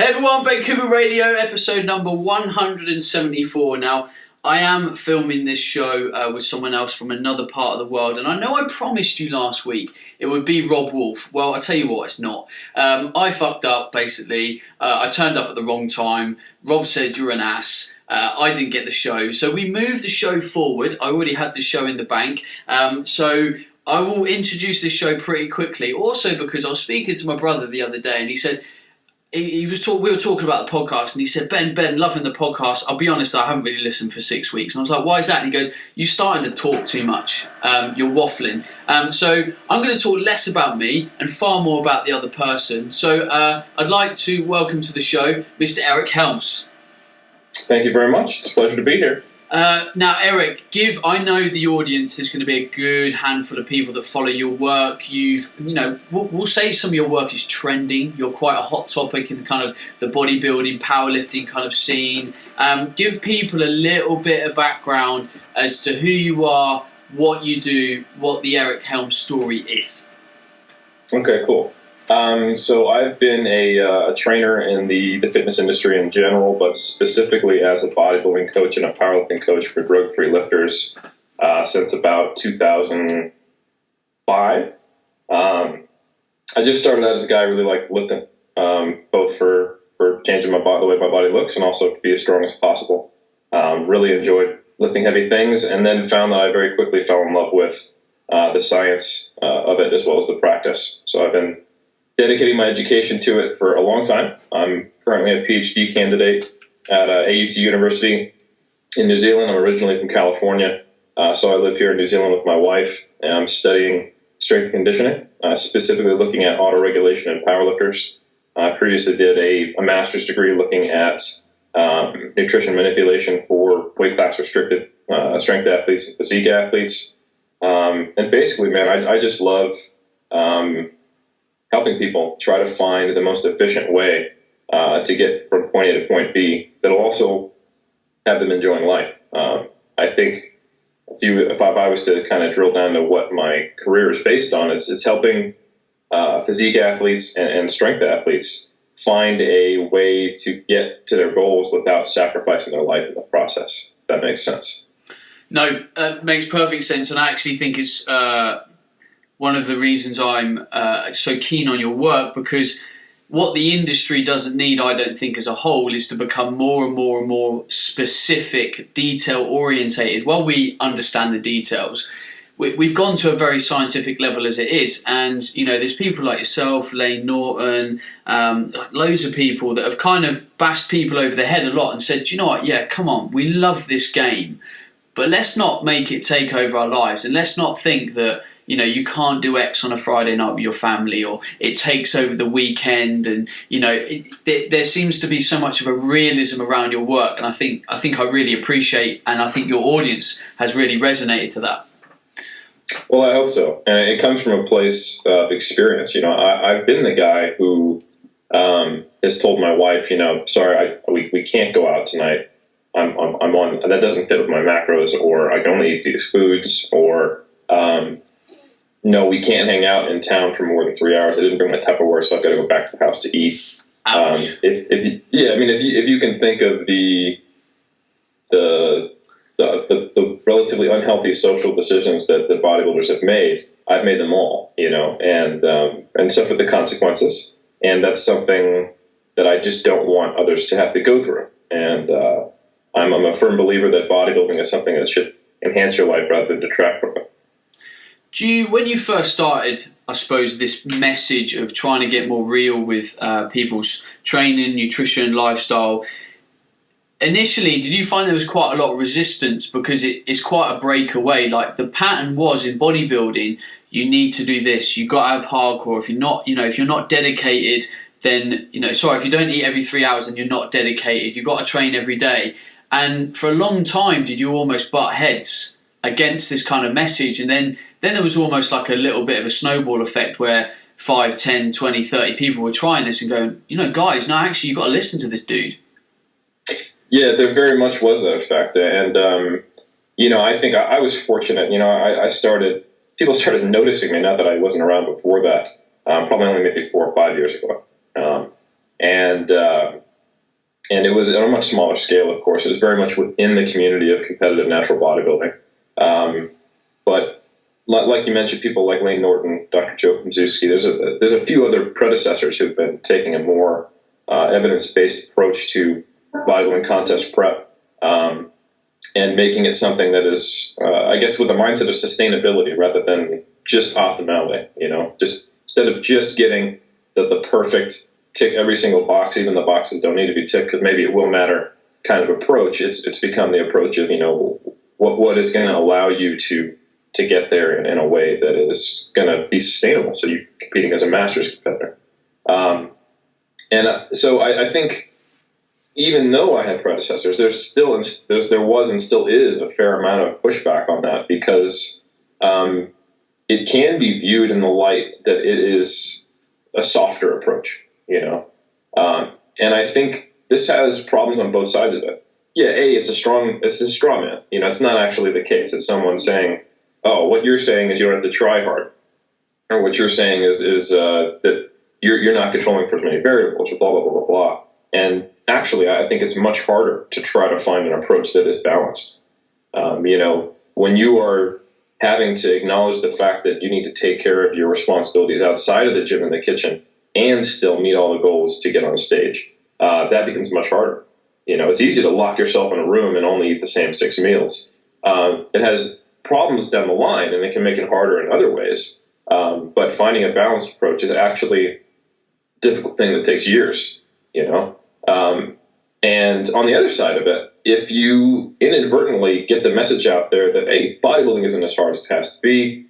Hey everyone, Coomber Radio, episode number 174. Now, I am filming this show with someone else from another part of the world, and I know I promised you last week it would be Rob Wolf. Well, I tell you what, it's not. I fucked up, basically. I turned up at the wrong time. Rob said you're an ass. I didn't get the show, so we moved the show forward. I already had the show in the bank, so I will introduce this show pretty quickly. Also, because I was speaking to my brother the other day, and he said, we were talking about the podcast, and he said, Ben, loving the podcast. I'll be honest, I haven't really listened for 6 weeks. And I was like, why is that? And he goes, you're starting to talk too much. You're waffling. So I'm going to talk less about me and far more about the other person. So I'd like to welcome to the show Mr. Eric Helms. Thank you very much. It's a pleasure to be here. Now, Eric, I know the audience is going to be a good handful of people that follow your work. We'll say some of your work is trending. You're quite a hot topic in kind of the bodybuilding, powerlifting kind of scene. Give people a little bit of background as to who you are, what you do, what the Eric Helms story is. Okay, cool. So I've been a trainer in the fitness industry in general, but specifically as a bodybuilding coach and a powerlifting coach for drug-free lifters since about 2005. I just started out as a guy who really liked lifting, both for changing the way my body looks and also to be as strong as possible. Really enjoyed lifting heavy things, and then found that I very quickly fell in love with the science of it as well as the practice. So I've been dedicating my education to it for a long time. I'm currently a PhD candidate at AUT University in New Zealand. I'm originally from California, so I live here in New Zealand with my wife, and I'm studying strength and conditioning, specifically looking at autoregulation in powerlifters. I previously did a master's degree looking at nutrition manipulation for weight class restricted strength athletes and physique athletes. And basically, man, I just love helping people try to find the most efficient way to get from point A to point B that'll also have them enjoying life. I think if I was to kind of drill down to what my career is based on, it's helping physique athletes and strength athletes find a way to get to their goals without sacrificing their life in the process. If that makes sense. No, it makes perfect sense, and I actually think it's one of the reasons I'm so keen on your work, because what the industry doesn't need, I don't think, as a whole, is to become more and more and more specific, detail-orientated. While we understand the details, we've gone to a very scientific level as it is, and there's people like yourself, Lane Norton, loads of people that have kind of bashed people over the head a lot and said, you know what, yeah, come on, we love this game, but let's not make it take over our lives, and let's not think that you can't do X on a Friday night with your family, or it takes over the weekend. And there seems to be so much of a realism around your work, and I think I really appreciate, and I think your audience has really resonated to that. Well, I hope so, and it comes from a place of experience. I've been the guy who has told my wife, sorry, we can't go out tonight. I'm on, that doesn't fit with my macros, or I can only eat these foods, or no, we can't hang out in town for more than 3 hours. I didn't bring my Tupperware, so I've got to go back to the house to eat. If you can think of the relatively unhealthy social decisions that the bodybuilders have made, I've made them all, and suffered the consequences. And that's something that I just don't want others to have to go through. And I'm a firm believer that bodybuilding is something that should enhance your life rather than detract from it. When you first started, I suppose, this message of trying to get more real with people's training, nutrition, lifestyle, initially, did you find there was quite a lot of resistance because it's quite a breakaway? Like, the pattern was in bodybuilding, you need to do this, you got to have hardcore. If you're not dedicated, then if you don't eat every 3 hours, then you're not dedicated. You got to train every day. And for a long time, did you almost butt heads against this kind of message? And then there was almost like a little bit of a snowball effect where 5, 10, 20, 30 people were trying this and going, guys, no, actually, you've got to listen to this dude. Yeah, there very much was that effect. And, I think I was fortunate. People started noticing me, not that I wasn't around before that, probably only maybe 4 or 5 years ago. And it was on a much smaller scale, of course. It was very much within the community of competitive natural bodybuilding. But like you mentioned, people like Lane Norton, Dr. Joe Komczewski, there's a few other predecessors who've been taking a more evidence-based approach to bodybuilding contest prep, and making it something that is, I guess, with a mindset of sustainability rather than just optimality. Just instead of just getting the perfect tick every single box, even the boxes don't need to be ticked because maybe it will matter kind of approach. It's become the approach of, what is going to allow you to get there in a way that is going to be sustainable. So you're competing as a masters competitor. So I think even though I had predecessors, there was and still is a fair amount of pushback on that because it can be viewed in the light that it is a softer approach. And I think this has problems on both sides of it. Yeah, it's a straw man. It's not actually the case. It's someone saying, oh, what you're saying is you don't have to try hard. Or what you're saying is that you're not controlling for as many variables, or blah, blah, blah, blah, blah. And actually, I think it's much harder to try to find an approach that is balanced. When you are having to acknowledge the fact that you need to take care of your responsibilities outside of the gym and the kitchen, and still meet all the goals to get on stage, that becomes much harder. It's easy to lock yourself in a room and only eat the same 6 meals. It has problems down the line, and it can make it harder in other ways. But finding a balanced approach is actually a difficult thing that takes years, And on the other side of it, if you inadvertently get the message out there that, hey, bodybuilding isn't as hard as it has to be,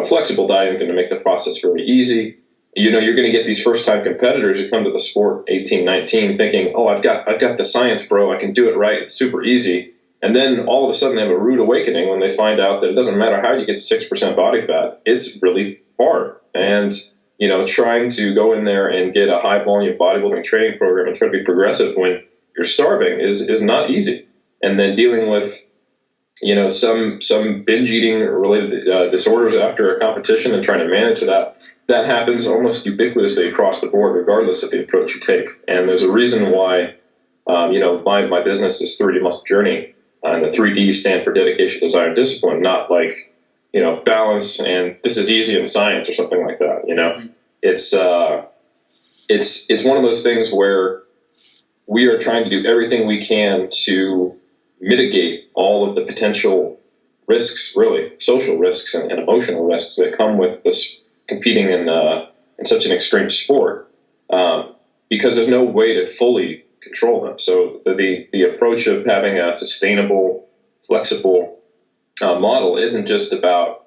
flexible dieting is going to make the process very easy. You're going to get these first-time competitors who come to the sport 18, 19 thinking, oh, I've got the science, bro. I can do it right. It's super easy. And then all of a sudden they have a rude awakening when they find out that it doesn't matter how you get 6% body fat. It's really hard. And, trying to go in there and get a high-volume bodybuilding training program and try to be progressive when you're starving is not easy. And then dealing with, some binge eating related disorders after a competition and trying to manage that happens almost ubiquitously across the board, regardless of the approach you take. And there's a reason why, my business is 3D Muscle Journey, and the 3D stand for dedication, desire, and discipline, not like, balance and this is easy in science or something like that. Mm-hmm. It's one of those things where we are trying to do everything we can to mitigate all of the potential risks, really social risks and emotional risks that come with this competing in such an extreme sport, because there's no way to fully control them. So the approach of having a sustainable, flexible model isn't just about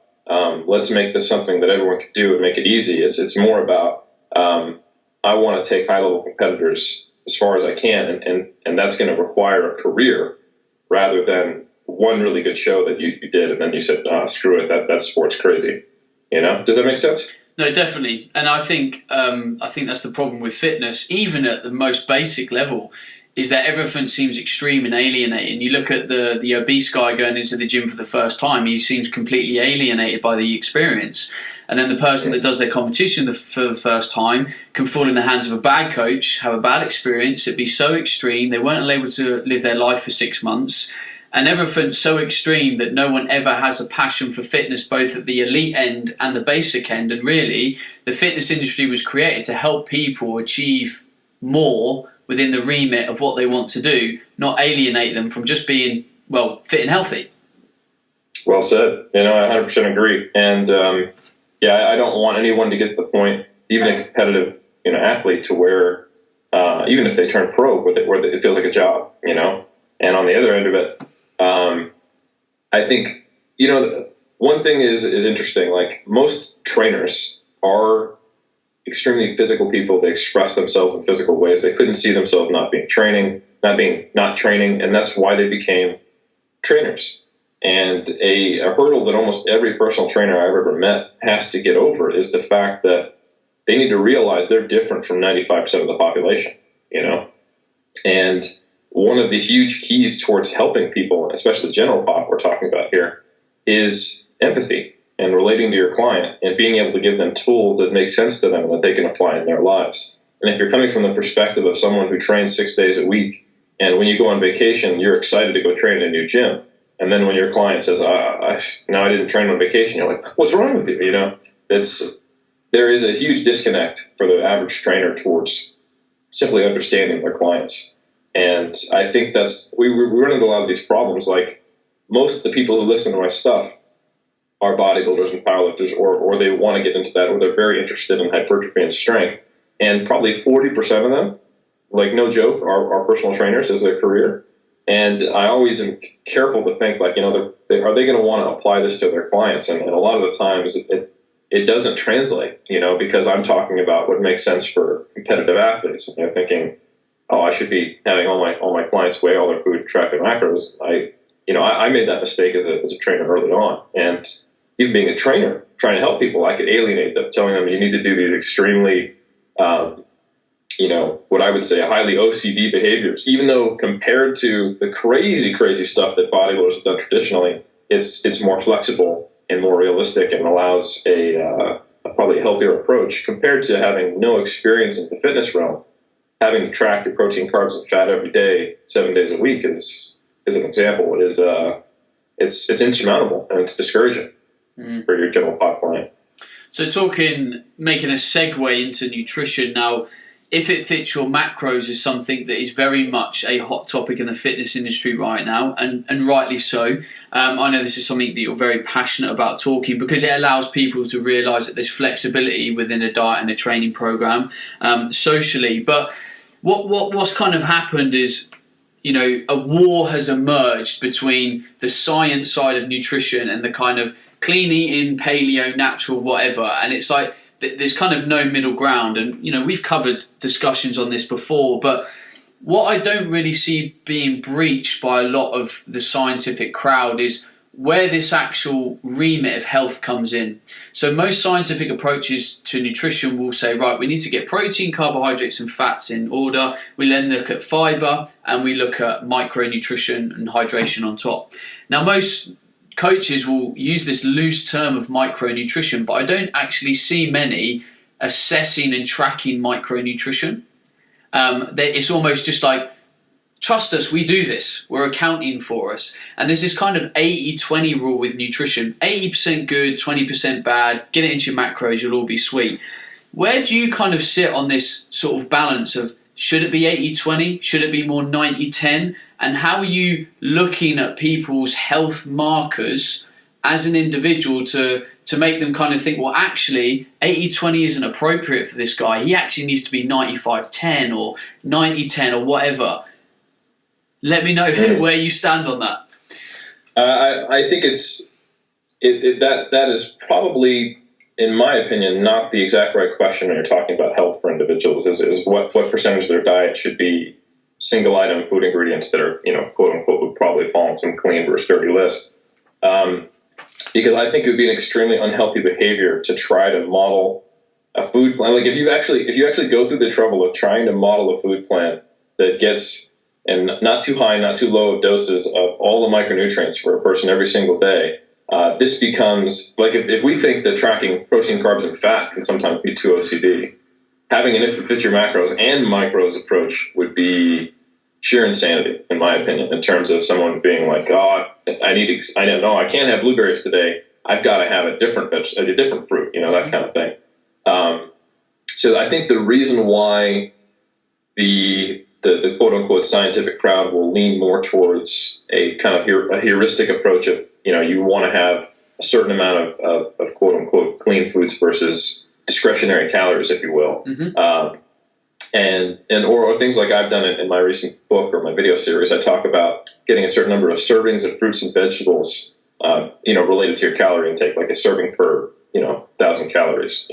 let's make this something that everyone can do and make it easy. It's more about I want to take high-level competitors as far as I can, and that's going to require a career rather than one really good show that you did and then you said, screw it, that sport's crazy. Does that make sense? No, definitely. And I think that's the problem with fitness, even at the most basic level, is that everything seems extreme and alienating. You look at the obese guy going into the gym for the first time, he seems completely alienated by the experience. And then the person that does their competition for the first time can fall in the hands of a bad coach, have a bad experience, it'd be so extreme, they weren't able to live their life for 6 months. And everything's so extreme that no one ever has a passion for fitness, both at the elite end and the basic end. And really, the fitness industry was created to help people achieve more within the remit of what they want to do, not alienate them from just being, fit and healthy. Well said. I 100% agree. And I don't want anyone to get to the point, even a competitive athlete, to where even if they turn pro, where it feels like a job, And on the other end of it, I think, one thing is interesting. Like, most trainers are extremely physical people. They express themselves in physical ways. They couldn't see themselves not training, and that's why they became trainers. And a hurdle that almost every personal trainer I've ever met has to get over is the fact that they need to realize they're different from 95% of the population, And one of the huge keys towards helping people, especially the general pop we're talking about here, is empathy and relating to your client and being able to give them tools that make sense to them and that they can apply in their lives. And if you're coming from the perspective of someone who trains 6 days a week, and when you go on vacation, you're excited to go train in a new gym, and then when your client says, "No, I didn't train on vacation," you're like, "What's wrong with you?" There is a huge disconnect for the average trainer towards simply understanding their clients. And I think we run into a lot of these problems. Like, most of the people who listen to my stuff are bodybuilders and powerlifters, or they want to get into that, or they're very interested in hypertrophy and strength. And probably 40% of them, like, no joke, are personal trainers as their career. And I always am careful to think, like, are they going to want to apply this to their clients? And a lot of the times it doesn't translate, because I'm talking about what makes sense for competitive athletes. And they're thinking, I should be having all my clients weigh all their food, track their macros. I made that mistake as a trainer early on. And even being a trainer, trying to help people, I could alienate them, telling them you need to do these extremely, what I would say highly OCD behaviors, even though compared to the crazy, crazy stuff that bodybuilders have done traditionally, it's more flexible and more realistic, and allows probably a healthier approach compared to having no experience in the fitness realm. Having to track your protein, carbs, and fat every day, 7 days a week is an example. It's insurmountable, and it's discouraging for your general pop client. So making a segue into nutrition now, if it fits your macros is something that is very much a hot topic in the fitness industry right now, and rightly so. I know this is something that you're very passionate about talking, because it allows people to realise that there's flexibility within a diet and a training program socially. But what's kind of happened is, a war has emerged between the science side of nutrition and the kind of clean eating, paleo, natural, whatever. And it's like there's kind of no middle ground. And, we've covered discussions on this before, but what I don't really see being breached by a lot of the scientific crowd is where this actual remit of health comes in. So most scientific approaches to nutrition will say, right, we need to get protein, carbohydrates and fats in order. We then look at fiber, and we look at micronutrition and hydration on top. Now, most coaches will use this loose term of micronutrition, but I don't actually see many assessing and tracking micronutrition. It's almost just like, trust us, we do this. We're accounting for us. And there's this kind of 80-20 rule with nutrition. 80% good, 20% bad. Get it into your macros, you'll all be sweet. Where do you kind of sit on this sort of balance of, should it be 80-20? Should it be more 90-10? And how are you looking at people's health markers as an individual to make them kind of think, well, actually, 80-20 isn't appropriate for this guy. He actually needs to be 95-10 or 90-10 or whatever. Let me know where you stand on that. I think that is probably, in my opinion, not the exact right question when you're talking about health for individuals. Is what percentage of their diet should be single item food ingredients that are, quote unquote, would probably fall on some clean versus dirty list. Because I think it would be an extremely unhealthy behavior to try to model a food plan. Like, if you actually go through the trouble of trying to model a food plan that gets, and not too high, not too low of doses of all the micronutrients for a person every single day, this becomes, like, if we think that tracking protein, carbs, and fat can sometimes be too OCD, having an if it fits your macros and micros approach would be sheer insanity, in my opinion, in terms of someone being like, I can't have blueberries today. I've got to have a different fruit, that kind of thing. So I think the reason why the quote unquote scientific crowd will lean more towards a kind of a heuristic approach of, you want to have a certain amount of quote unquote clean foods versus discretionary calories, if you will. Mm-hmm. Or things like I've done in my recent book or my video series. I talk about getting a certain number of servings of fruits and vegetables, related to your calorie intake, like a serving per, 1,000 calories,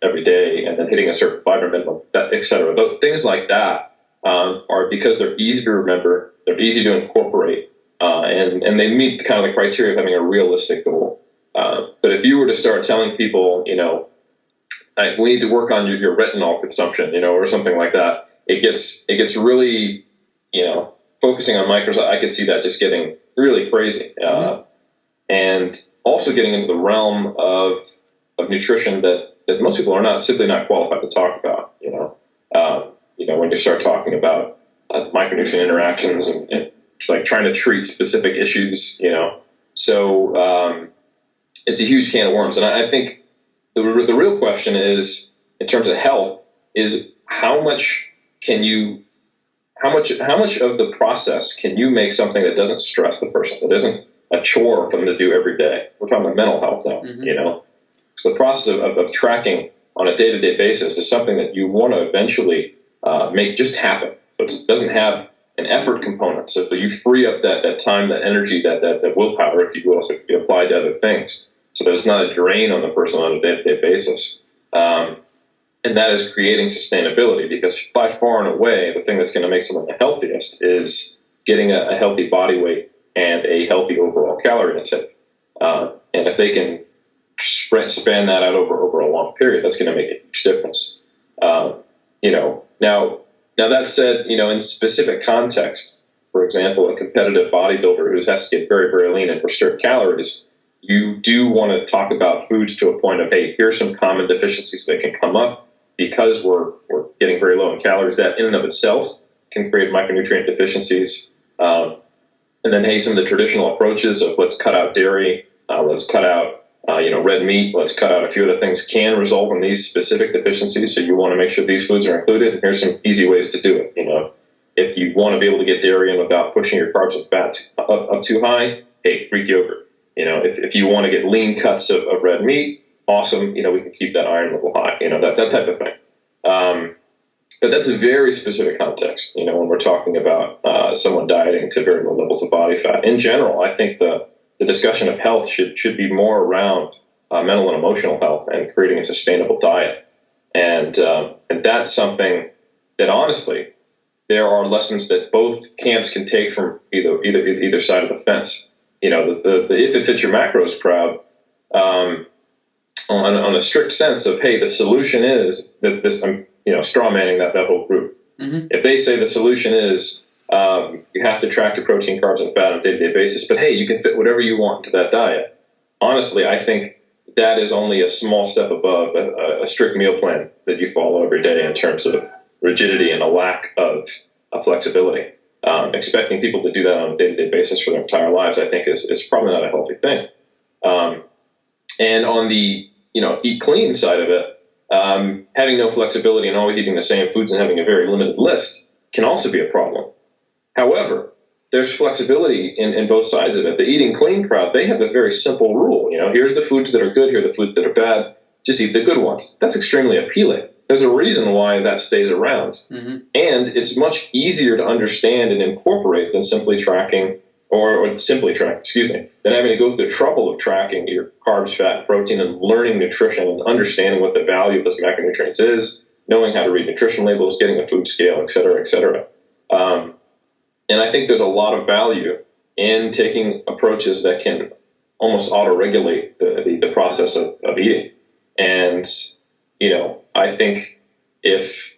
every day, and then hitting a certain fiber minimum, et cetera. But things like that are, because they're easy to remember, they're easy to incorporate, and they meet kind of the criteria of having a realistic goal. But if you were to start telling people, we need to work on your retinol consumption, or something like that, it gets really, focusing on micros. I could see that just getting really crazy, and also getting into the realm of nutrition that most people are simply not qualified to talk about. When you start talking about micronutrient interactions and like trying to treat specific issues, so it's a huge can of worms. And I think the real question is, in terms of health, is how much of the process can you make something that doesn't stress the person, that isn't a chore for them to do every day? We're talking about mental health now, So the process of tracking on a day-to-day basis is something that you want to eventually make just happen. So it doesn't have an effort component. So you free up that time, that energy, that willpower, if you will, so it can be applied to other things, so that it's not a drain on the person on a day-to-day basis. And that is creating sustainability, because by far and away, the thing that's going to make someone the healthiest is getting a healthy body weight and a healthy overall calorie intake. And if they can span that out over a long period, that's going to make a huge difference. Now that said, in specific contexts, for example, a competitive bodybuilder who has to get very, very lean and restrict calories, you do want to talk about foods to a point of, hey, here's some common deficiencies that can come up because we're getting very low in calories. That in and of itself can create micronutrient deficiencies. And then, hey, some of the traditional approaches of let's cut out dairy, let's cut out red meat, let's cut out a few other things, can result in these specific deficiencies. So you want to make sure these foods are included. And here's some easy ways to do it. If you want to be able to get dairy in without pushing your carbs and fat up too high, hey, Greek yogurt. If you want to get lean cuts of red meat, awesome. We can keep that iron level high. That type of thing. But that's a very specific context. When we're talking about someone dieting to very low levels of body fat. In general, I think the discussion of health should be more around mental and emotional health and creating a sustainable diet. And that's something that, honestly, there are lessons that both camps can take from either side of the fence. The if it fits your macros crowd, on a strict sense of, hey, the solution is that this, straw manning that whole group. Mm-hmm. If they say the solution is you have to track your protein, carbs, and fat on a day-to-day basis, but hey, you can fit whatever you want into that diet. Honestly, I think that is only a small step above a strict meal plan that you follow every day in terms of rigidity and a lack of flexibility. Expecting people to do that on a day-to-day basis for their entire lives, I think, is probably not a healthy thing. And on the eat clean side of it, having no flexibility and always eating the same foods and having a very limited list can also be a problem. However, there's flexibility in both sides of it. The eating clean crowd, they have a very simple rule. Here's the foods that are good, here are the foods that are bad. Just eat the good ones. That's extremely appealing. There's a reason why that stays around. Mm-hmm. And it's much easier to understand and incorporate than simply tracking, than having to go through the trouble of tracking your carbs, fat, protein, and learning nutrition and understanding what the value of those macronutrients is, knowing how to read nutrition labels, getting a food scale, et cetera, et cetera. And I think there's a lot of value in taking approaches that can almost auto-regulate the process of eating. And, I think if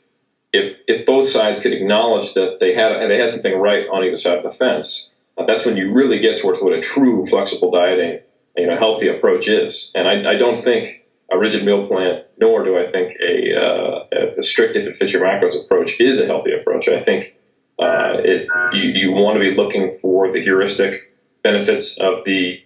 both sides could acknowledge that they had something right on either side of the fence, that's when you really get towards what a true flexible dieting, healthy approach is. And I don't think a rigid meal plan, nor do I think a strict if it fits your macros approach is a healthy approach. I think you want to be looking for the heuristic benefits of the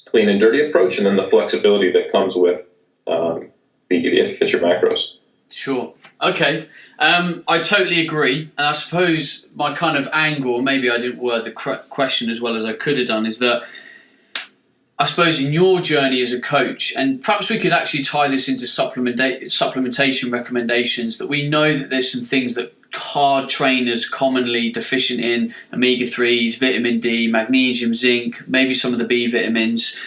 clean and dirty approach, and then the flexibility that comes with the if it fits your macros. Sure. Okay. I totally agree. And I suppose my kind of angle, maybe I didn't word the question as well as I could have done, is that I suppose in your journey as a coach, and perhaps we could actually tie this into supplementation recommendations, that we know that there's some things that hard trainers commonly deficient in: omega-3s, vitamin D, magnesium, zinc, maybe some of the B vitamins.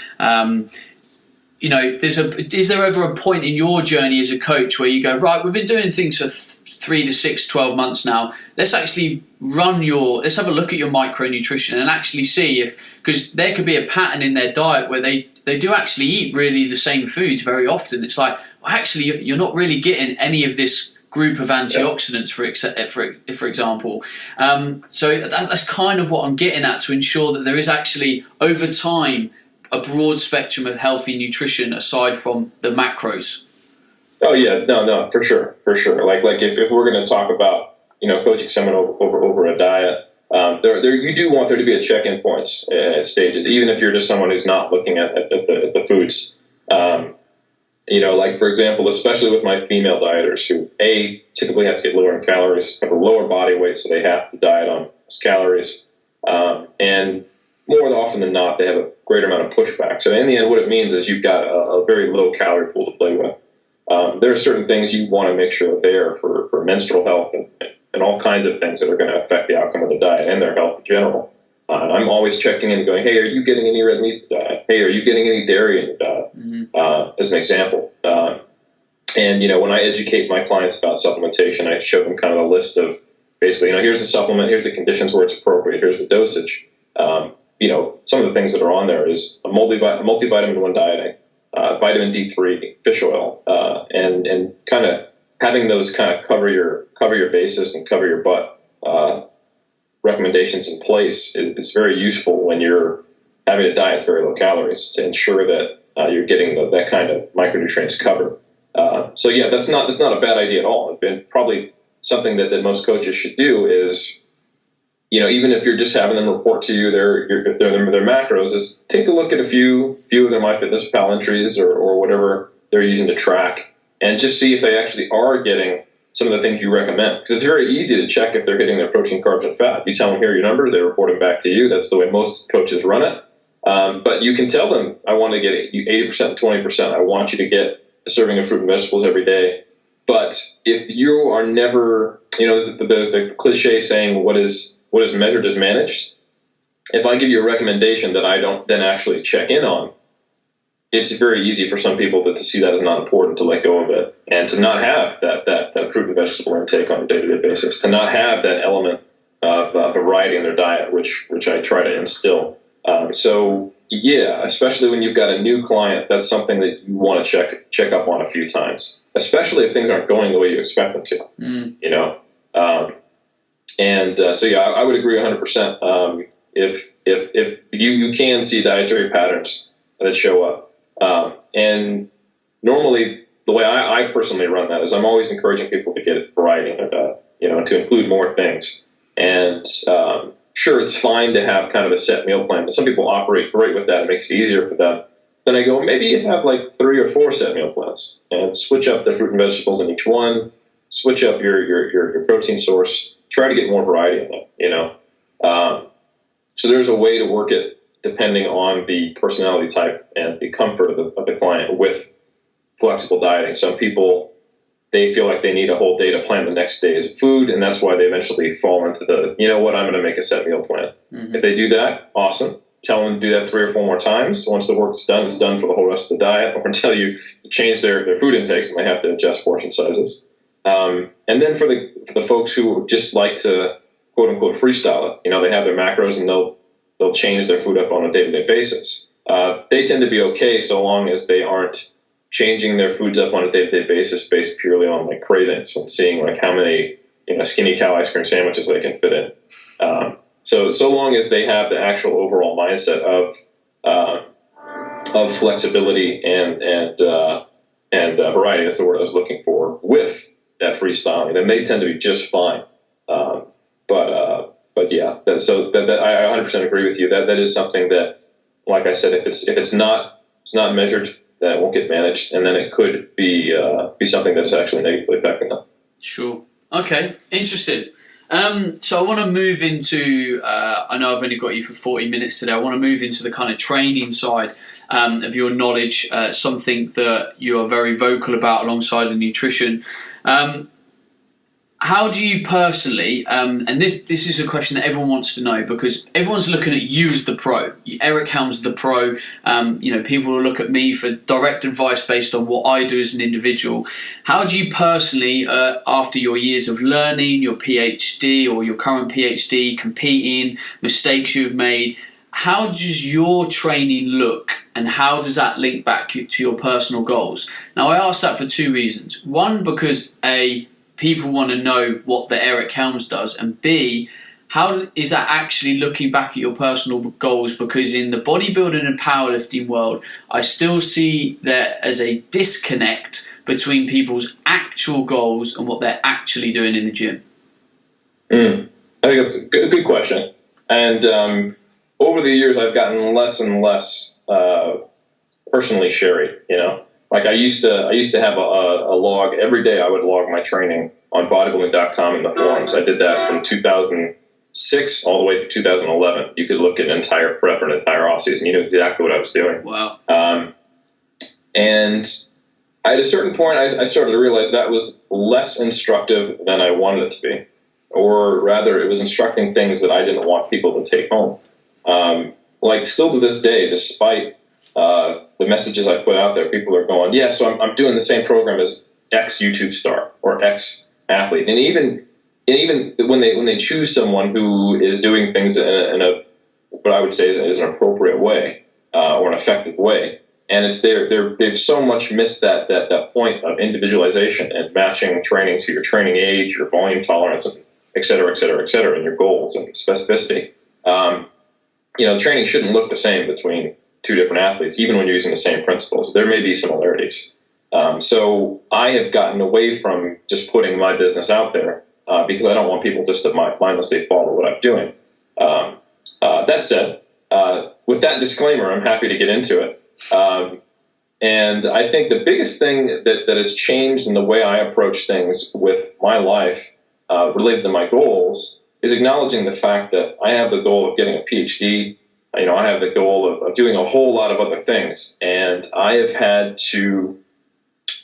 Is there ever a point in your journey as a coach where you go, right, we've been doing things for 3 to 6, 12 months now, let's actually let's have a look at your micronutrition and actually see because there could be a pattern in their diet where they do actually eat really the same foods very often. It's like, well, actually, you're not really getting any of this group of antioxidants, for example. So that's kind of what I'm getting at, to ensure that there is actually, over time, a broad spectrum of healthy nutrition aside from the macros. Oh yeah, no, for sure. Like if we're going to talk about, coaching someone over a diet, there you do want there to be a check-in points at stages, even if you're just someone who's not looking at the foods. Like for example, especially with my female dieters who typically have to get lower in calories, have a lower body weight, so they have to diet on less calories, and more often than not, they have a greater amount of pushback. So in the end, what it means is you've got a very low calorie pool to play with. There are certain things you want to make sure are there for menstrual health and all kinds of things that are going to affect the outcome of the diet and their health in general. I'm always checking in and going, hey, are you getting any red meat in your diet? Hey, are you getting any dairy in your diet? Mm-hmm. As an example. And when I educate my clients about supplementation, I show them kind of a list of basically, here's the supplement, here's the conditions where it's appropriate, here's the dosage. Some of the things that are on there is a multivitamin 1 dieting, vitamin D3, fish oil, and kind of having those kind of cover your bases and cover your butt recommendations in place is very useful when you're having a diet that's very low calories to ensure that you're getting that kind of micronutrients covered. So yeah, that's not a bad idea at all. And probably something that most coaches should do is, even if you're just having them report to you their macros, is take a look at a few of their MyFitnessPal entries or whatever they're using to track, and just see if they actually are getting some of the things you recommend. Because it's very easy to check if they're hitting their protein, carbs, and fat. You tell them, here are your numbers, they report them back to you. That's the way most coaches run it. But you can tell them, I want to get you 80% to 20%. I want you to get a serving of fruit and vegetables every day. But if you are never, there's the cliche saying, what is measured is managed. If I give you a recommendation that I don't then actually check in on, it's very easy for some people to see that as not important, to let go of it, and to not have that fruit and vegetable intake on a day-to-day basis, to not have that element of variety in their diet, which I try to instill. So yeah, especially when you've got a new client, that's something that you want to check up on a few times, especially if things aren't going the way you expect them to. So yeah, I would agree 100%. If you can see dietary patterns that show up, and normally the way I personally run that is I'm always encouraging people to get variety in their diet, to include more things. And sure, it's fine to have kind of a set meal plan, but some people operate great with that. It makes it easier for them. Then I go, maybe you have like 3 or 4 set meal plans and switch up the fruit and vegetables in each one, switch up your protein source, try to get more variety in it, So there's a way to work it depending on the personality type and the comfort of the client with flexible dieting. Some people, they feel like they need a whole day to plan the next day's food, and that's why they eventually fall into the, I'm going to make a set meal plan. Mm-hmm. If they do that, awesome. Tell them to do that 3 or 4 more times. Once the work's done, it's done for the whole rest of the diet, or until you change their food intakes and they have to adjust portion sizes. And then for the folks who just like to quote unquote freestyle it, they have their macros and they'll change their food up on a day-to-day basis. They tend to be okay so long as they aren't changing their foods up on a day-to-day basis based purely on like cravings and seeing like how many skinny cow ice cream sandwiches they can fit in. So long as they have the actual overall mindset of flexibility and variety, that's the word I was looking for, with that freestyling, then they tend to be just fine. But yeah, that I 100% agree with you. That is something that, like I said, if it's not measured, then it won't get managed, and then it could be something that is actually negatively affecting them. Sure. Okay. Interesting. So I want to move into, I know I've only got you for 40 minutes today. I want to move into the kind of training side of your knowledge, something that you are very vocal about alongside the nutrition. How do you personally, and this is a question that everyone wants to know, because everyone's looking at you as the pro. Eric Helms, the pro. People will look at me for direct advice based on what I do as an individual. How do you personally, after your years of learning, your PhD or your current PhD, competing, mistakes you've made, how does your training look, and how does that link back to your personal goals? Now, I ask that for 2 reasons. One, because people want to know what the Eric Helms does, and B, how is that actually looking back at your personal goals? Because in the bodybuilding and powerlifting world, I still see there as a disconnect between people's actual goals and what they're actually doing in the gym? I think that's a good question. And over the years, I've gotten less and less personally sherry. Like I used to have a log every day. I would log my training on bodybuilding.com in the forums. I did that from 2006 all the way to 2011. You could look at an entire prep or an entire off season. You knew exactly what I was doing. Wow. And at a certain point, I started to realize that was less instructive than I wanted it to be. Or rather, it was instructing things that I didn't want people to take home. Like still to this day, despite the messages I put out there, people are going, yeah, so I'm doing the same program as X YouTube star or X athlete. And even when they choose someone who is doing things in a what I would say is an appropriate way or an effective way, and it's they've so much missed that point of individualization and matching training to your training age, your volume tolerance, and et cetera, and your goals and specificity. Training shouldn't look the same between two different athletes, even when you're using the same principles. There may be similarities. So I have gotten away from just putting my business out there because I don't want people just to mindlessly follow what I'm doing. That said, with that disclaimer, I'm happy to get into it. And I think the biggest thing that has changed in the way I approach things with my life related to my goals is acknowledging the fact that I have the goal of getting a PhD. I have the goal of doing a whole lot of other things. And I have had to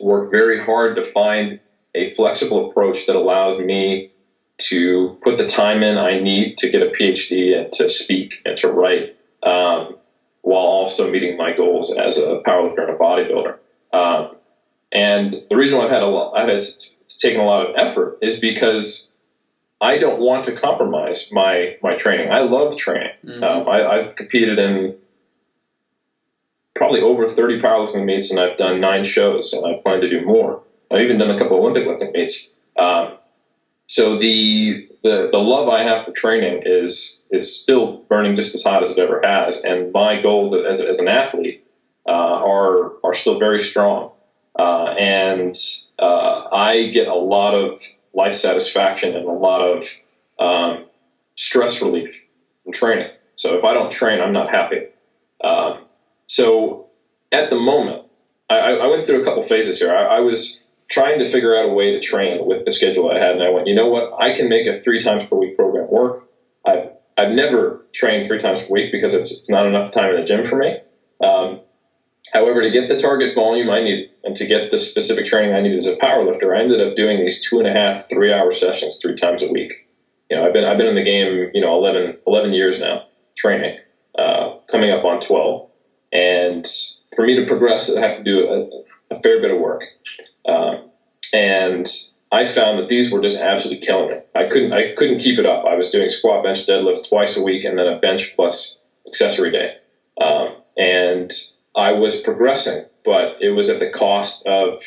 work very hard to find a flexible approach that allows me to put the time in I need to get a PhD and to speak and to write, while also meeting my goals as a powerlifter and a bodybuilder. And the reason it's taken a lot of effort is because I don't want to compromise my training. I love training. Mm-hmm. I've competed in probably over 30 powerlifting meets, and I've done 9 shows, and I plan to do more. I've even done a couple of Olympic lifting meets. So the love I have for training is still burning just as hot as it ever has, and my goals as an athlete are still very strong. And I get a lot of life satisfaction and a lot of stress relief from training. So if I don't train, I'm not happy. So at the moment, I went through a couple phases here. I was trying to figure out a way to train with the schedule I had, and I went, you know what? I can make a 3 times per week program work. I've never trained 3 times per week because it's not enough time in the gym for me. However, to get the target volume I need and to get the specific training I need as a powerlifter, I ended up doing these 2.5, 3-hour sessions 3 times a week. I've been in the game, 11 years now, training, coming up on 12. And for me to progress, I have to do a fair bit of work. And I found that these were just absolutely killing me. I couldn't keep it up. I was doing squat, bench, deadlift twice a week, and then a bench plus accessory day. And I was progressing, but it was at the cost of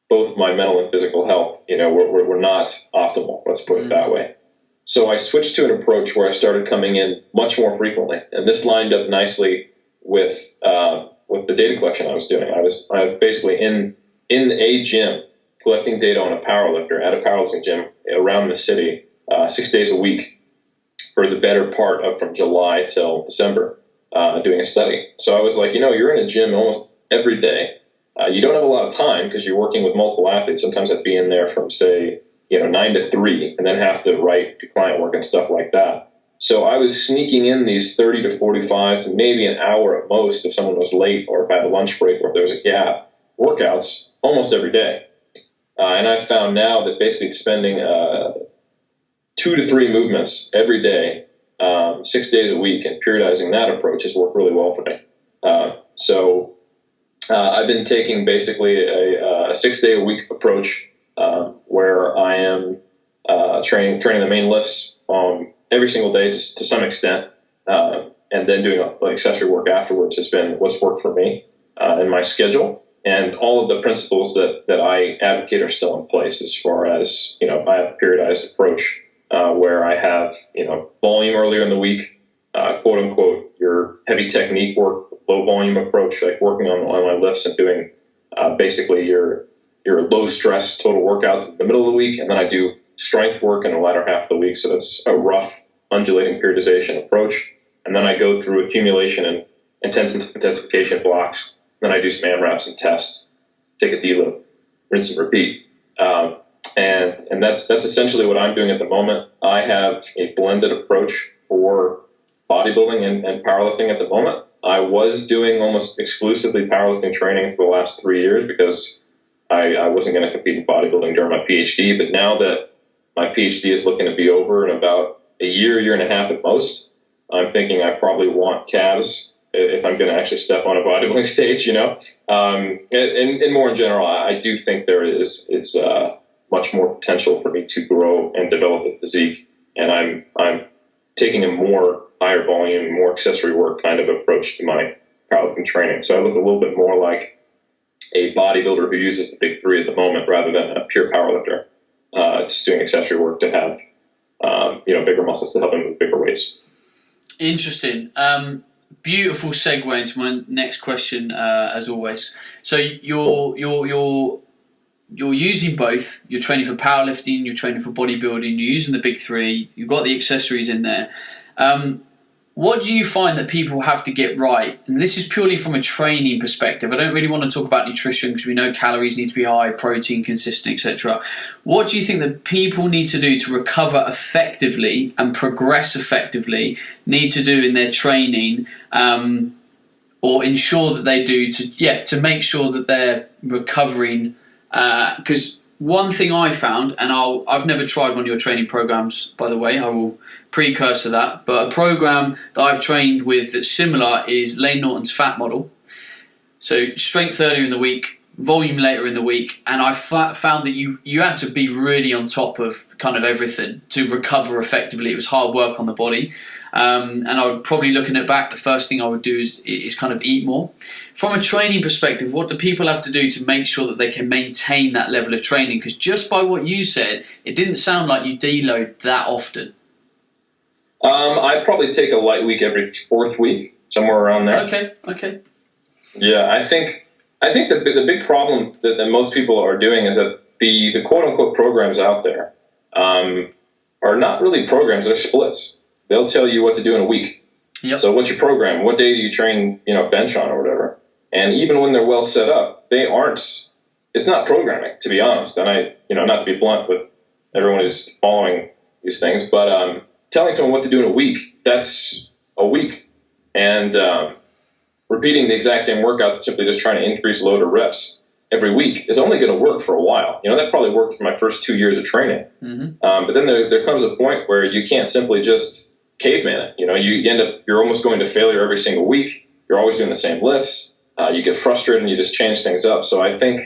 both my mental and physical health. We're not optimal. Let's put it that way. So I switched to an approach where I started coming in much more frequently, and this lined up nicely with the data collection I was doing. I was basically in a gym collecting data on a powerlifter at a powerlifting gym around the city 6 days a week for the better part of from July till December. Doing a study. So I was like, you're in a gym almost every day. You don't have a lot of time because you're working with multiple athletes. Sometimes I'd be in there from, say, 9 to 3 and then have to write client work and stuff like that. So I was sneaking in these 30 to 45 to maybe an hour at most if someone was late or if I had a lunch break or if there was a gap, workouts almost every day. And I've found now that basically spending 2 to 3 movements every day 6 days a week and periodizing that approach has worked really well for me. So I've been taking basically a 6-day-a-week approach where I am training the main lifts every single day to some extent, and then doing accessory work afterwards has been what's worked for me in my schedule. And all of the principles that I advocate are still in place as far as, I have a periodized approach. Where I have, volume earlier in the week, quote unquote, your heavy technique work, low volume approach, like working on my lifts and doing Basically, your low stress total workouts in the middle of the week, and then I do strength work in the latter half of the week. So that's a rough undulating periodization approach. And then I go through accumulation and intensification blocks. Then I do some AMRAPs and tests, take a deload, rinse and repeat. And that's essentially what I'm doing at the moment. I have a blended approach for bodybuilding and powerlifting at the moment. I was doing almost exclusively powerlifting training for the last 3 years because I wasn't going to compete in bodybuilding during my PhD. But now that my PhD is looking to be over in about a year and a half at most, I'm thinking I probably want calves if I'm going to actually step on a bodybuilding stage, And more in general, I do think it's much more potential for me to grow and develop a physique. And I'm taking a more higher volume, more accessory work kind of approach to my powerlifting training. So I look a little bit more like a bodybuilder who uses the big three at the moment rather than a pure powerlifter, just doing accessory work to have, bigger muscles to help him with bigger weights. Interesting. Beautiful segue into my next question, as always. So you're using both. You're training for powerlifting. You're training for bodybuilding. You're using the big three. You've got the accessories in there. What do you find that people have to get right? And this is purely from a training perspective. I don't really want to talk about nutrition because we know calories need to be high, protein consistent, etc. What do you think that people need to do to recover effectively and progress effectively, need to do in their training, or ensure that they do to make sure that they're recovering? Because one thing I found, and I've never tried one of your training programs, by the way, I will precursor that, but a program that I've trained with that's similar is Lane Norton's FAT model. So strength earlier in the week, volume later in the week, and I found that you had to be really on top of kind of everything to recover effectively. It was hard work on the body. And I would probably, looking at back, the first thing I would do is kind of eat more. From a training perspective, what do people have to do to make sure that they can maintain that level of training? Because just by what you said, it didn't sound like you deload that often. I'd probably take a light week every fourth week, somewhere around there. Okay. Yeah, I think the big problem that most people are doing is that the quote unquote programs out there are not really programs; they're splits. They'll tell you what to do in a week. Yep. So what's your program? What day do you train, bench on or whatever? And even when they're well set up, it's not programming, to be honest. And not to be blunt with everyone who's following these things, but telling someone what to do in a week, that's a week. And repeating the exact same workouts, simply just trying to increase load or reps every week is only going to work for a while. That probably worked for my first 2 years of training. Mm-hmm. But then there comes a point where you can't simply just caveman it. You end up, you're almost going to failure every single week. You're always doing the same lifts. You get frustrated and you just change things up. So I think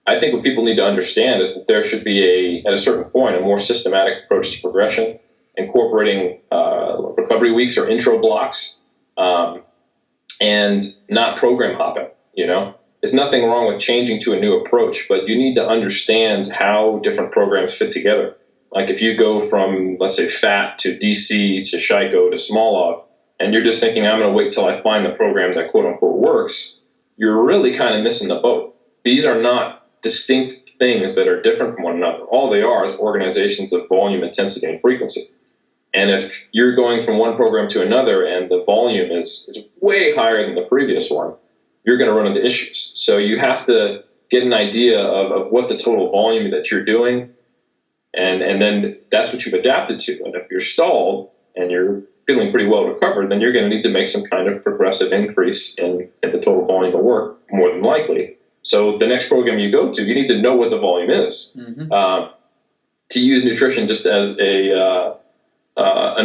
what people need to understand is that there should be at a certain point, a more systematic approach to progression, incorporating recovery weeks or intro blocks, and not program hopping. There's nothing wrong with changing to a new approach, but you need to understand how different programs fit together. Like if you go from, let's say, FAT to DC to Shiko to Smolov, and you're just thinking, I'm going to wait till I find the program that quote unquote works, you're really kind of missing the boat. These are not distinct things that are different from one another. All they are is organizations of volume, intensity, and frequency. And if you're going from one program to another and the volume is way higher than the previous one, you're going to run into issues. So you have to get an idea of what the total volume that you're doing, and then that's what you've adapted to. And if you're stalled and you're feeling pretty well recovered, then you're going to need to make some kind of progressive increase in the total volume of work, more than likely. So the next program you go to, you need to know what the volume is. Mm-hmm. To use nutrition just as an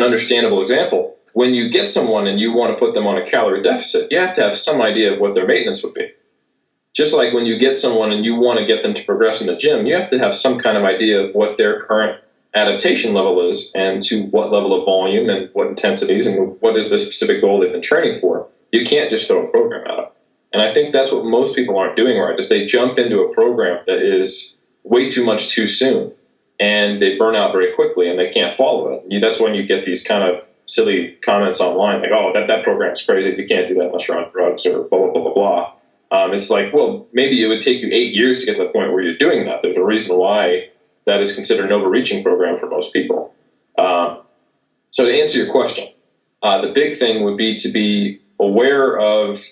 understandable example, when you get someone and you want to put them on a calorie deficit, you have to have some idea of what their maintenance would be. Just like when you get someone and you want to get them to progress in the gym, you have to have some kind of idea of what their current adaptation level is and to what level of volume and what intensities and what is the specific goal they've been training for. You can't just throw a program at them. And I think that's what most people aren't doing right, is they jump into a program that is way too much too soon, and they burn out very quickly and they can't follow it. That's when you get these kind of silly comments online like, oh, that program's crazy. You can't do that unless you're on drugs or blah, blah, blah, blah, blah. It's like, well, maybe it would take you 8 years to get to the point where you're doing that. There's a reason why that is considered an overreaching program for most people. So to answer your question, the big thing would be to be aware of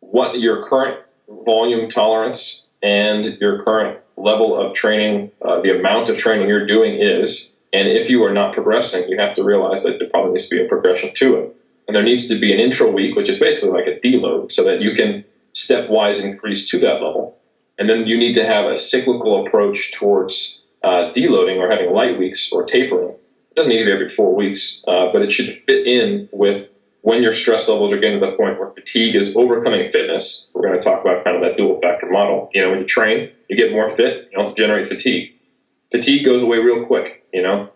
what your current volume tolerance and your current level of training, the amount of training you're doing is. And if you are not progressing, you have to realize that there probably needs to be a progression to it. And there needs to be an intro week, which is basically like a deload, so that you can stepwise increase to that level. And then you need to have a cyclical approach towards deloading or having light weeks or tapering. It doesn't need to be every 4 weeks, but it should fit in with when your stress levels are getting to the point where fatigue is overcoming fitness. We're going to talk about kind of that dual factor model. When you train, you get more fit, you also generate fatigue. Fatigue goes away real quick, If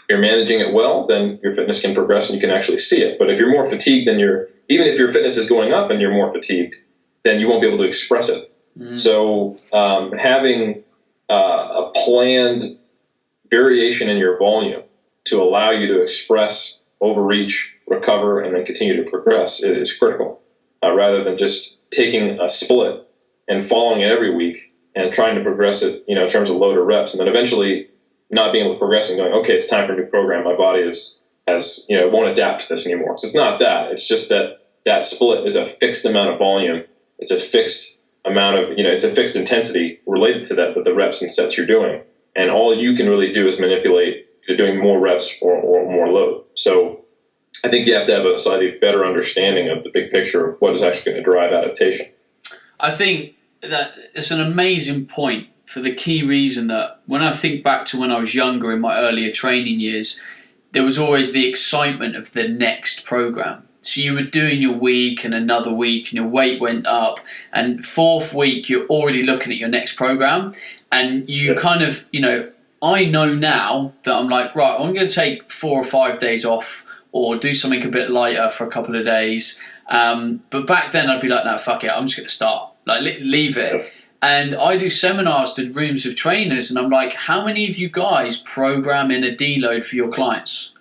you're managing it well, then your fitness can progress and you can actually see it. But if you're more fatigued than even if your fitness is going up and you're more fatigued, then you won't be able to express it. Mm. So having a planned variation in your volume to allow you to express, overreach, recover, and then continue to progress is critical, rather than just taking a split and following it every week and trying to progress it, in terms of load or reps, and then eventually not being able to progress and going, okay, it's time for a new program. My body won't adapt to this anymore. So it's not that. It's just that split is a fixed amount of volume. It's a fixed amount of, it's a fixed intensity related to that, but the reps and sets you're doing. And all you can really do is manipulate you're doing more reps or more load. So I think you have to have a slightly better understanding of the big picture of what is actually going to drive adaptation. I think that it's an amazing point for the key reason that when I think back to when I was younger in my earlier training years, there was always the excitement of the next program. So you were doing your week and another week and your weight went up, and fourth week you're already looking at your next program, and you kind of, I know now that I'm like, right, I'm going to take 4 or 5 days off or do something a bit lighter for a couple of days. But back then I'd be like, no, fuck it, I'm just going to start. Leave it. And I do seminars to rooms of trainers, and I'm like, how many of you guys program in a deload for your clients?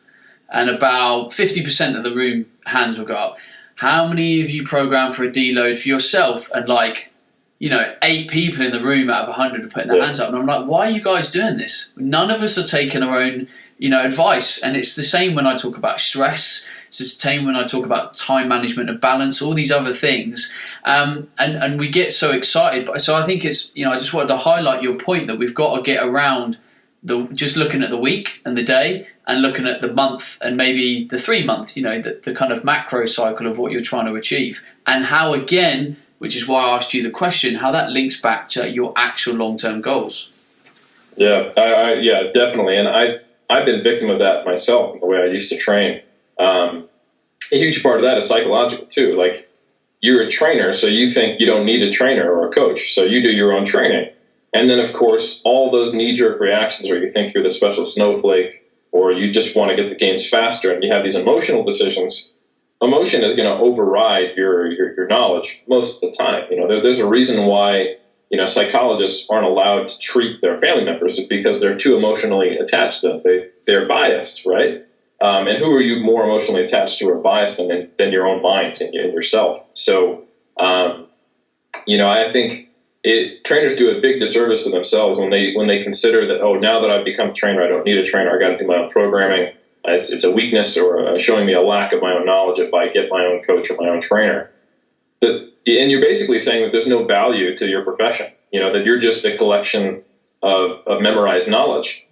And about 50% of the room hands will go up. How many of you program for a deload for yourself? And 8 people in the room out of 100 are putting their hands up. And I'm like, why are you guys doing this? None of us are taking our own, advice. And it's the same when I talk about stress. It's the same when I talk about time management and balance, all these other things. And we get so excited. So I think it's, I just wanted to highlight your point that we've got to get around just looking at the week and the day and looking at the month and maybe the 3 month, the kind of macro cycle of what you're trying to achieve. And how, again, which is why I asked you the question, how that links back to your actual long-term goals. Yeah, yeah, definitely. And I've been victim of that myself, the way I used to train. A huge part of that is psychological too. Like, you're a trainer, so you think you don't need a trainer or a coach, so you do your own training. And then, of course, all those knee-jerk reactions where you think you're the special snowflake or you just want to get the gains faster and you have these emotional decisions, emotion is going to override your knowledge most of the time. There's a reason why, psychologists aren't allowed to treat their family members because they're too emotionally attached to them. They're biased, right? And who are you more emotionally attached to or biased than your own mind and yourself? So, I think trainers do a big disservice to themselves when they consider that, oh, now that I've become a trainer, I don't need a trainer. I got to do my own programming. It's a weakness or showing me a lack of my own knowledge if I get my own coach or my own trainer. And you're basically saying that there's no value to your profession. That you're just a collection of memorized knowledge.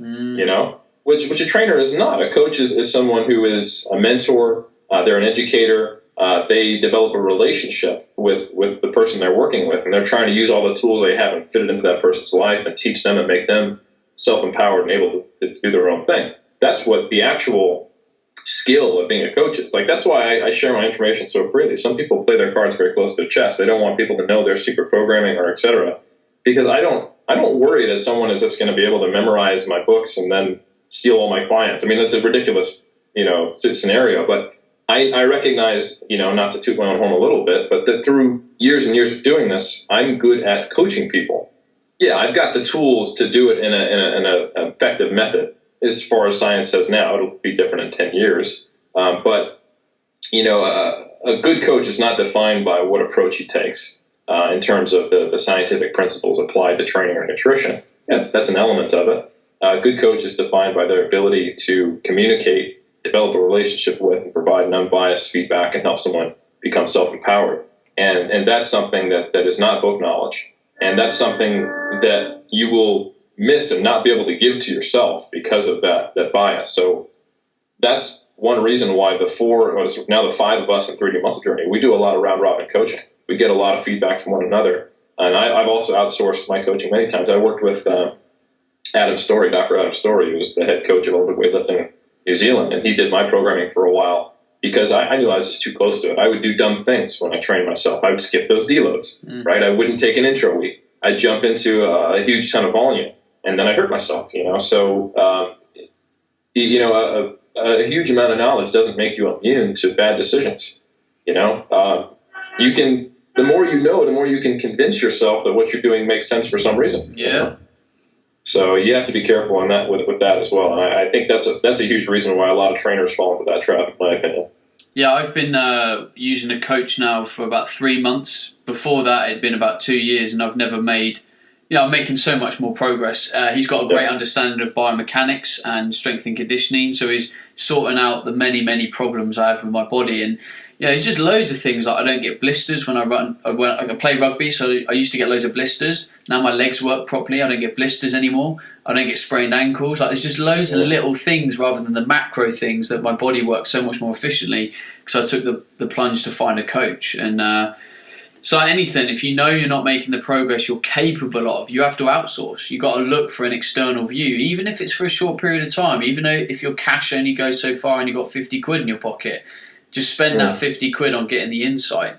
Which a trainer is not. A coach is someone who is a mentor. They're an educator. They develop a relationship with the person they're working with, and they're trying to use all the tools they have and fit it into that person's life and teach them and make them self-empowered and able to do their own thing. That's what the actual skill of being a coach is. That's why I share my information so freely. Some people play their cards very close to their chest. They don't want people to know their secret programming or et cetera, because I don't worry that someone is just going to be able to memorize my books and then steal all my clients. I mean, that's a ridiculous, scenario, but I recognize, not to toot my own horn a little bit, but that through years and years of doing this, I'm good at coaching people. Yeah, I've got the tools to do it in an effective method. As far as science says now, it'll be different in 10 years. But a good coach is not defined by what approach he takes. in terms of the scientific principles applied to training or nutrition. That's an element of it. A good coach is defined by their ability to communicate, develop a relationship with, and provide an unbiased feedback and help someone become self-empowered. And that's something that is not book knowledge. And that's something that you will miss and not be able to give to yourself because of that bias. So that's one reason why the 5 of us in 3D Muscle Journey, we do a lot of round-robin coaching. We get a lot of feedback from one another. And I've also outsourced my coaching many times. I worked with Dr. Adam Story, who was the head coach of Olympic weightlifting in New Zealand, and he did my programming for a while because I knew I was just too close to it. I would do dumb things when I trained myself. I would skip those deloads, right? I wouldn't take an intro week. I'd jump into a huge ton of volume, and then I hurt myself, So, a huge amount of knowledge doesn't make you immune to bad decisions. The more you know, the more you can convince yourself that what you're doing makes sense for some reason. Yeah. So you have to be careful on that with that as well. And I think that's a huge reason why a lot of trainers fall into that trap, in my opinion. Yeah, I've been using a coach now for about 3 months. Before that, it'd been about 2 years, and I've never made. I'm making so much more progress. He's got a great understanding of biomechanics and strength and conditioning, so he's sorting out the many, many problems I have with my body. And it's just loads of things. Like I don't get blisters when I run. When I play rugby, so I used to get loads of blisters. Now my legs work properly. I don't get blisters anymore. I don't get sprained ankles. Like there's just loads of little things rather than the macro things that my body works so much more efficiently because I took the plunge to find a coach. And so anything, if you know you're not making the progress you're capable of, you have to outsource. You've got to look for an external view, even if it's for a short period of time. Even though if your cash only goes so far and you've got 50 quid in your pocket, just spend that 50 quid on getting the insight.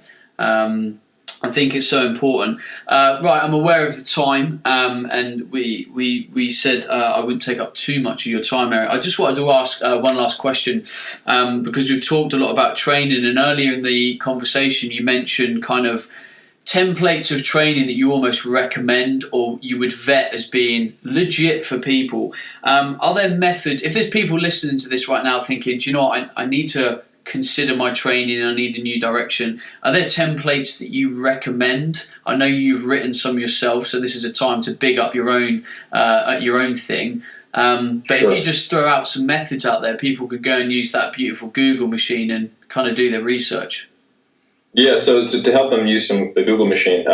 I think it's so important. Right, I'm aware of the time, and we said I wouldn't take up too much of your time, Eric. I just wanted to ask one last question, because we've talked a lot about training, and earlier in the conversation you mentioned kind of templates of training that you almost recommend or you would vet as being legit for people. Are there methods, if there's people listening to this right now thinking, do you know what, I need to consider my training, I need a new direction. Are there templates that you recommend? I know you've written some yourself, so this is a time to big up your own thing. But If you just throw out some methods out there, people could go and use that beautiful Google machine and kind of do their research. Yeah, so to help them use the Google machine,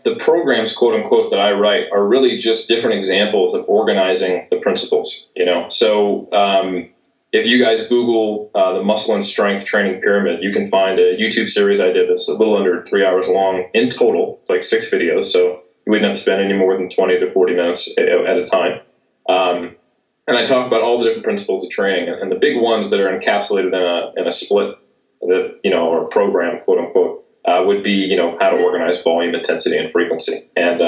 the programs, quote unquote, that I write are really just different examples of organizing the principles. So if you guys Google the muscle and strength training pyramid, you can find a YouTube series I did that's a little under 3 hours long in total. It's like 6 videos, so you wouldn't have to spend any more than 20 to 40 minutes at a time. And I talk about all the different principles of training, and the big ones that are encapsulated in a split that or a program, quote unquote, would be how to organize volume, intensity, and frequency. And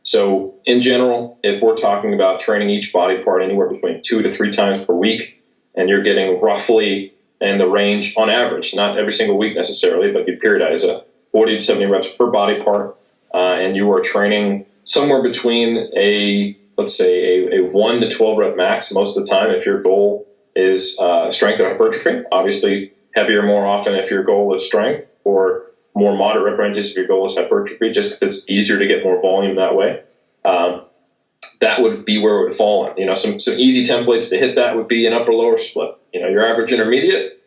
so in general, if we're talking about training each body part anywhere between 2 to 3 times per week, and you're getting roughly in the range on average, not every single week necessarily, but you periodize it, 40 to 70 reps per body part, and you are training somewhere between a 1 to 12 rep max most of the time if your goal is strength or hypertrophy. Obviously, heavier more often if your goal is strength, or more moderate rep ranges if your goal is hypertrophy, just because it's easier to get more volume that way. That would be where it would fall in. Some easy templates to hit that would be an upper-lower split. Your average intermediate,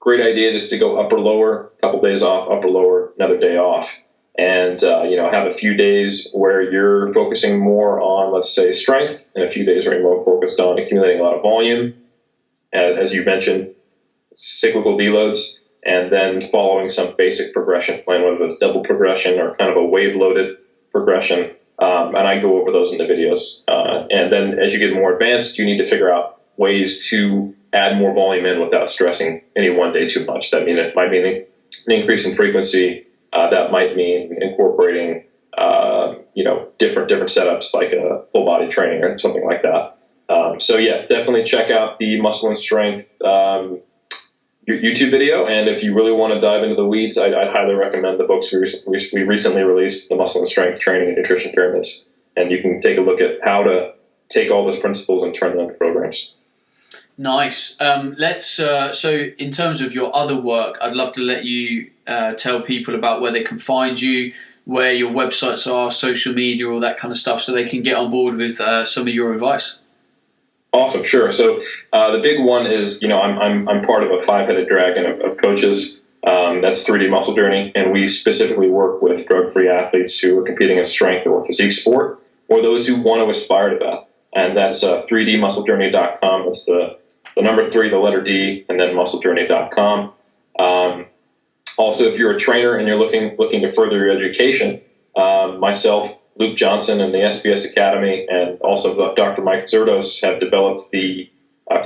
great idea just to go upper-lower, a couple days off, upper-lower, another day off. And, have a few days where you're focusing more on, let's say, strength, and a few days where you're more focused on accumulating a lot of volume. As you mentioned, cyclical deloads, and then following some basic progression plan, whether it's double progression or kind of a wave-loaded progression. And I go over those in the videos. And then as you get more advanced, you need to figure out ways to add more volume in without stressing any one day too much. That it might mean an increase in frequency. That might mean incorporating, different setups like a full body training or something like that. Definitely check out the Muscle and Strength YouTube video. And if you really want to dive into the weeds, I'd highly recommend the books we recently released, the Muscle and Strength Training and Nutrition Pyramids. And you can take a look at how to take all those principles and turn them into programs. Nice. So in terms of your other work, I'd love to let you tell people about where they can find you, where your websites are, social media, all that kind of stuff, so they can get on board with some of your advice. Awesome, sure. So the big one is, I'm part of a 5-headed dragon of coaches. That's 3D Muscle Journey, and we specifically work with drug-free athletes who are competing in strength or physique sport, or those who want to aspire to that. And that's 3dmusclejourney.com. That's the number 3, the letter D, and then musclejourney.com. Also, if you're a trainer and you're looking to further your education, myself, Luke Johnson, and the SBS Academy, and also Dr. Mike Zerdos have developed the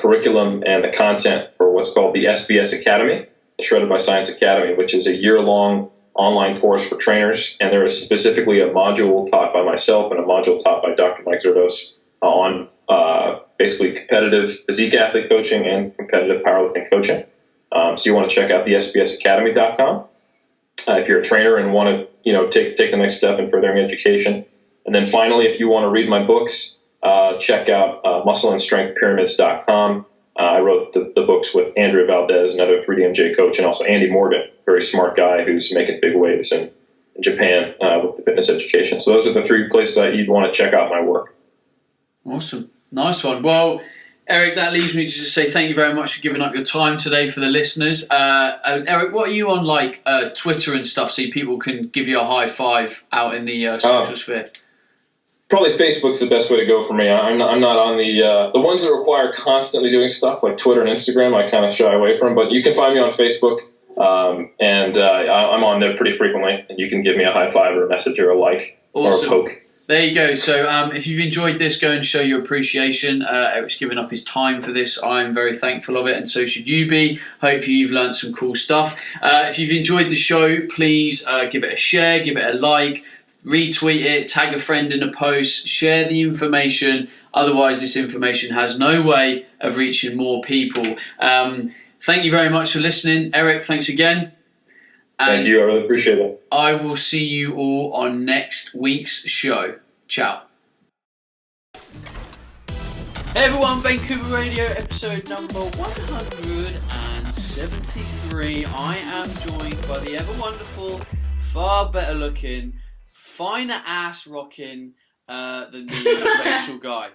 curriculum and the content for what's called the SBS Academy, the Shredded by Science Academy, which is a year-long online course for trainers. And there is specifically a module taught by myself and a module taught by Dr. Mike Zerdos on basically competitive physique athlete coaching and competitive powerlifting coaching. So you want to check out the sbsacademy.com if you're a trainer and want to take the next step in furthering education. And then finally, if you want to read my books, check out muscleandstrengthpyramids.com. I wrote the books with Andrea Valdez, another 3DMJ coach, and also Andy Morgan, very smart guy who's making big waves in Japan with the fitness education. So those are the 3 places that you'd want to check out my work. Awesome. Nice one. Well, Eric, that leaves me to just say thank you very much for giving up your time today for the listeners. Eric, what are you on Twitter and stuff so people can give you a high five out in the social sphere? Probably Facebook's the best way to go for me. I'm not on the ones that require constantly doing stuff like Twitter and Instagram. I kind of shy away from, but you can find me on Facebook, and I'm on there pretty frequently. And you can give me a high five or a message or a like or a poke. There you go. So if you've enjoyed this, go and show your appreciation. Eric's given up his time for this. I'm very thankful of it, and so should you be. Hopefully you've learned some cool stuff. If you've enjoyed the show, please give it a share, give it a like, retweet it, tag a friend in a post, share the information. Otherwise, this information has no way of reaching more people. Thank you very much for listening. Eric, thanks again. Thank you. I really appreciate it. I will see you all on next week's show. Ciao. Hey everyone, Vancouver Radio, episode number 173. I am joined by the ever wonderful, far better looking, finer ass rocking than the Rachel guy.